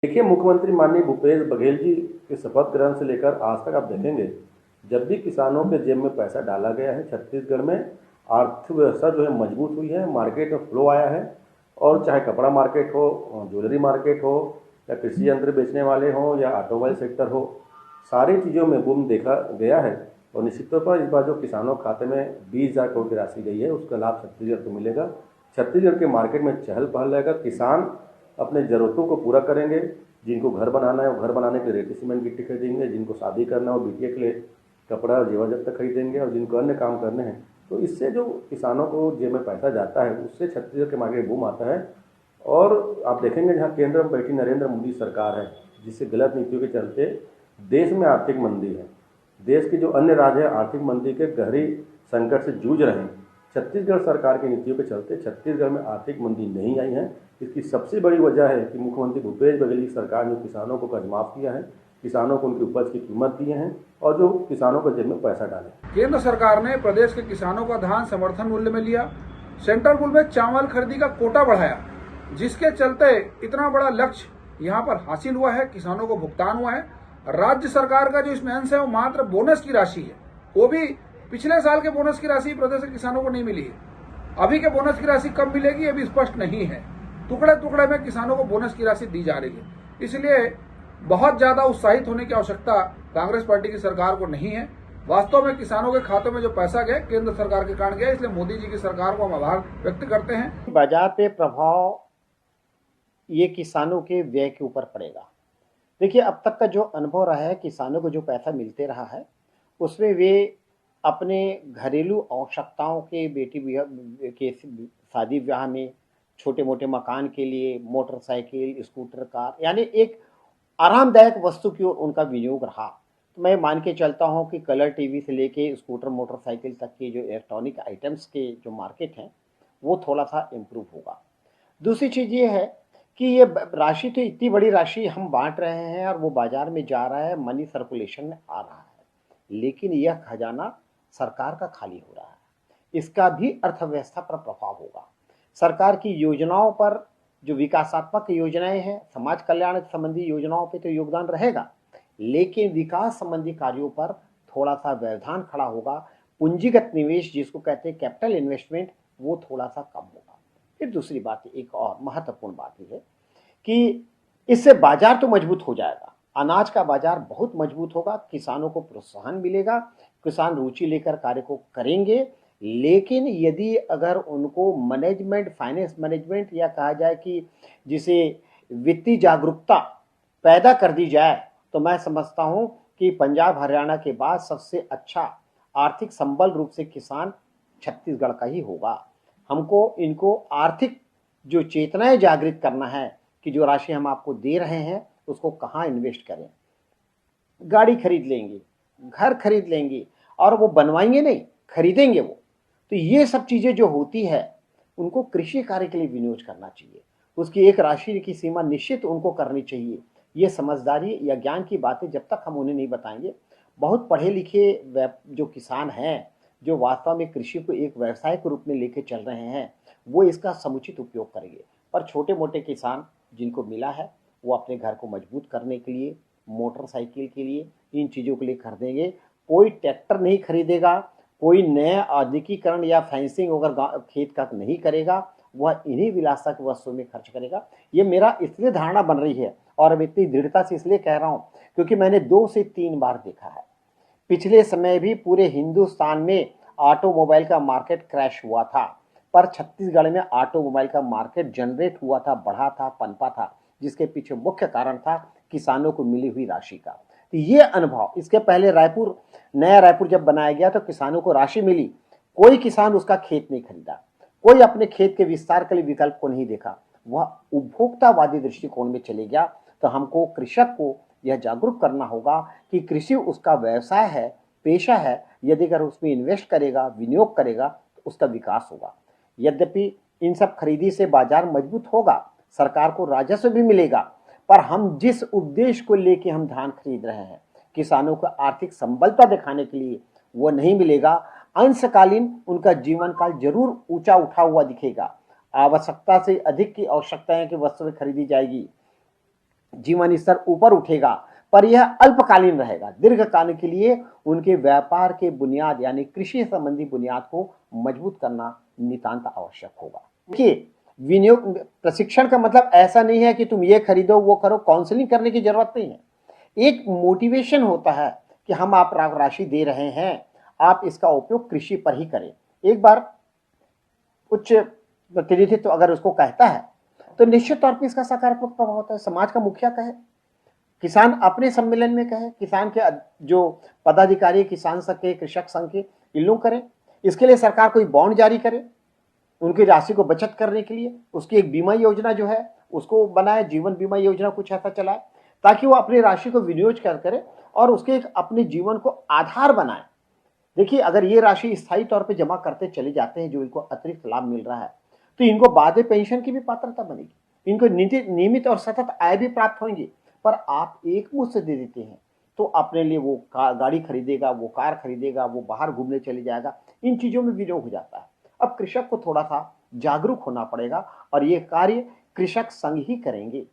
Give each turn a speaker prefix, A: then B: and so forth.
A: देखिए, मुख्यमंत्री माननीय भूपेश बघेल जी के शपथ ग्रहण से लेकर आज तक आप देखेंगे, जब भी किसानों के जेब में पैसा डाला गया है, छत्तीसगढ़ में अर्थव्यवस्था जो है मजबूत हुई है, मार्केट में फ्लो आया है। और चाहे कपड़ा मार्केट हो, ज्वेलरी मार्केट हो, या कृषि यंत्र बेचने वाले हों, या ऑटोमोबाइल सेक्टर हो, सारी चीज़ों में बूम देखा गया है। और निश्चित तौर पर इस बार जो किसानों के खाते में 20,000 करोड़ की राशि गई है, उसका लाभ छत्तीसगढ़ को मिलेगा। छत्तीसगढ़ के मार्केट में चहल पहल रहेगा। किसान अपने ज़रूरतों को पूरा करेंगे। जिनको घर बनाना है वो घर बनाने के लिए रेती सीमेंट गिट्टी खरीदेंगे, जिनको शादी करना है वो बिटिया के लिए कपड़ा जेवर जब तक खरीदेंगे, और जिनको अन्य काम करने हैं। तो इससे जो किसानों को जेब में पैसा जाता है, उससे छत्तीसगढ़ के मार्केट बूम आता है। और आप देखेंगे, जहाँ केंद्र में बैठी नरेंद्र मोदी सरकार है, जिससे गलत नीतियों के चलते देश में आर्थिक मंदी है। देश के जो अन्य राज्य हैं आर्थिक मंदी के गहरी संकट से जूझ रहे हैं। छत्तीसगढ़ सरकार की नीतियों के चलते छत्तीसगढ़ में आर्थिक मंदी नहीं आई है। इसकी सबसे बड़ी वजह है कि मुख्यमंत्री भूपेश बघेल की सरकार ने किसानों को कर्ज माफ़ किया है, किसानों को उनकी उपज की कीमत दी है, और जो किसानों के जेब में पैसा डाले।
B: केंद्र सरकार ने प्रदेश के किसानों का धान समर्थन मूल्य में लिया, सेंट्रल पूल में चावल खरीदी का कोटा बढ़ाया, जिसके चलते इतना बड़ा लक्ष्य यहाँ पर हासिल हुआ है, किसानों को भुगतान हुआ है। राज्य सरकार का जो इसमें अंश है वो मात्र बोनस की राशि है, वो भी पिछले साल के बोनस की राशि प्रदेश के किसानों को नहीं मिली है। अभी के बोनस की राशि कब मिलेगी अभी स्पष्ट नहीं है। टुकड़े टुकड़े में किसानों को बोनस की राशि दी जा रही है। इसलिए बहुत ज्यादा उत्साहित होने की आवश्यकता कांग्रेस पार्टी की सरकार को नहीं है। वास्तव में किसानों के खातों में जो पैसा गया केंद्र सरकार के कारण गया, इसलिए मोदी जी की सरकार को हम आभार व्यक्त करते हैं।
C: बाजार पे प्रभाव ये किसानों के व्यय के ऊपर पड़ेगा। देखिए, अब तक का जो अनुभव रहा है, किसानों को जो पैसा मिलते रहा है उसमें वे अपने घरेलू आवश्यकताओं के के शादी ब्याह में, छोटे मोटे मकान के लिए, मोटरसाइकिल, स्कूटर, कार, यानी एक आरामदायक वस्तु की ओर उनका विनियोग रहा। तो मैं मान के चलता हूं कि कलर टीवी से लेके स्कूटर, मोटरसाइकिल तक के जो इलेक्ट्रॉनिक आइटम्स के जो मार्केट हैं वो थोड़ा सा इम्प्रूव होगा। दूसरी चीज़ ये है कि ये राशि, तो इतनी बड़ी राशि हम बांट रहे हैं और वो बाजार में जा रहा है, मनी सर्कुलेशन में आ रहा है, लेकिन यह खजाना सरकार का खाली हो रहा है। इसका भी अर्थव्यवस्था पर प्रभाव होगा। सरकार की योजनाओं पर, जो विकासात्मक योजनाएं हैं, समाज कल्याण संबंधी योजनाओं पे तो योगदान रहेगा, लेकिन विकास संबंधी कार्यों पर थोड़ा सा व्यवधान खड़ा होगा। पूंजीगत निवेश, जिसको कहते हैं कैपिटल इन्वेस्टमेंट, वो थोड़ा सा कम होगा। फिर दूसरी बात, एक और महत्वपूर्ण बात यह है कि इससे बाजार तो मजबूत हो जाएगा, अनाज का बाजार बहुत मजबूत होगा, किसानों को प्रोत्साहन मिलेगा, किसान रुचि लेकर कार्य को करेंगे। लेकिन यदि अगर उनको मैनेजमेंट, फाइनेंस मैनेजमेंट, या कहा जाए कि जिसे वित्तीय जागरूकता पैदा कर दी जाए, तो मैं समझता हूं कि पंजाब हरियाणा के बाद सबसे अच्छा आर्थिक संबल रूप से किसान छत्तीसगढ़ का ही होगा। हमको इनको आर्थिक जो चेतनाएं जागृत करना है कि जो राशि हम आपको दे रहे हैं उसको कहाँ इन्वेस्ट करें। गाड़ी खरीद लेंगे, घर खरीद लेंगे, और वो बनवाएंगे नहीं, खरीदेंगे वो। तो ये सब चीज़ें जो होती है उनको कृषि कार्य के लिए विनियोग करना चाहिए। उसकी एक राशि की सीमा निश्चित उनको करनी चाहिए। ये समझदारी या ज्ञान की बातें जब तक हम उन्हें नहीं बताएंगे, बहुत पढ़े लिखे जो किसान हैं, जो वास्तव में कृषि को एक व्यवसाय के रूप में लेके चल रहे हैं, वो इसका समुचित उपयोग करेंगे। पर छोटे मोटे किसान जिनको मिला है, वो अपने घर को मजबूत करने के लिए, मोटरसाइकिल के लिए, इन चीज़ों के लिए खरीदेंगे। कोई ट्रैक्टर नहीं खरीदेगा, कोई नया आधुनिकीकरण या फेंसिंग अगर खेत का नहीं करेगा, वह इन्हीं विलासक वस्तुओं में खर्च करेगा। ये मेरा इसलिए धारणा बन रही है, और अब इतनी दृढ़ता से इसलिए कह रहा हूँ क्योंकि मैंने 2 से 3 बार देखा है। पिछले समय भी पूरे हिंदुस्तान में ऑटोमोबाइल का मार्केट क्रैश हुआ था, पर छत्तीसगढ़ में ऑटोमोबाइल का मार्केट जनरेट हुआ था, बढ़ा था, पनपा था, जिसके पीछे मुख्य कारण था किसानों को मिली हुई राशि का। तो ये अनुभव, इसके पहले नया रायपुर जब बनाया गया तो किसानों को राशि मिली, कोई किसान उसका खेत नहीं खरीदा, कोई अपने खेत के विस्तार के लिए विकल्प को नहीं देखा, वह उपभोक्तावादी दृष्टिकोण में चले गया। तो हमको कृषक को यह जागरूक करना होगा कि कृषि उसका व्यवसाय है, पेशा है। यदि अगर उसमें इन्वेस्ट करेगा, विनियोग करेगा, तो उसका विकास होगा। यद्यपि इन सब खरीदी से बाजार मजबूत होगा, सरकार को राजस्व भी मिलेगा, पर हम जिस उद्देश्य को लेके हम धान खरीद रहे हैं, किसानों को आर्थिक संबलता दिखाने के लिए, वो नहीं मिलेगा। अंशकालीन उनका जीवन काल जरूर ऊंचा उठा हुआ दिखेगा। आवश्यकता से अधिक की आवश्यकताएं की वस्तुएं खरीदी जाएगी, जीवन स्तर ऊपर उठेगा, पर यह अल्पकालीन रहेगा। दीर्घकाल के लिए उनके व्यापार के बुनियाद यानी कृषि संबंधी बुनियाद को मजबूत करना नितांत आवश्यक होगा। देखिए, विनियोग प्रशिक्षण का मतलब ऐसा नहीं है कि तुम ये खरीदो वो करो, काउंसलिंग करने की जरूरत नहीं है। एक मोटिवेशन होता है कि हम आप राशि दे रहे हैं, आप इसका उपयोग कृषि पर ही करें। एक बार उच्च प्रतिनिधित्व तो अगर उसको कहता है तो निश्चित तौर पर इसका सकारात्मक प्रभाव होता है। समाज का मुखिया कहे, किसान अपने सम्मेलन में कहे, किसान के जो पदाधिकारी, किसान संघ के, कृषक संघ के, इन लोग करें। इसके लिए सरकार कोई बॉन्ड जारी करे, उनकी राशि को बचत करने के लिए उसकी एक बीमा योजना जो है उसको बनाए, जीवन बीमा योजना कुछ ऐसा चलाए, ताकि वो अपनी राशि को विनियोग करे और उसके एक अपने जीवन को आधार बनाए। देखिए, अगर ये राशि स्थायी तौर पे जमा करते चले जाते हैं, जो इनको अतिरिक्त लाभ मिल रहा है, तो इनको बाद में पेंशन की भी पात्रता बनेगी, इनको नियमित और सतत आय भी प्राप्त होंगी। पर आप एक मुश्त दे देते हैं तो अपने लिए वो गाड़ी खरीदेगा, वो कार खरीदेगा, वो बाहर घूमने चले जाएगा, इन चीजों में विनियोग हो जाता है। अब कृषक को थोड़ा सा जागरूक होना पड़ेगा और ये कार्य कृषक संघ ही करेंगे।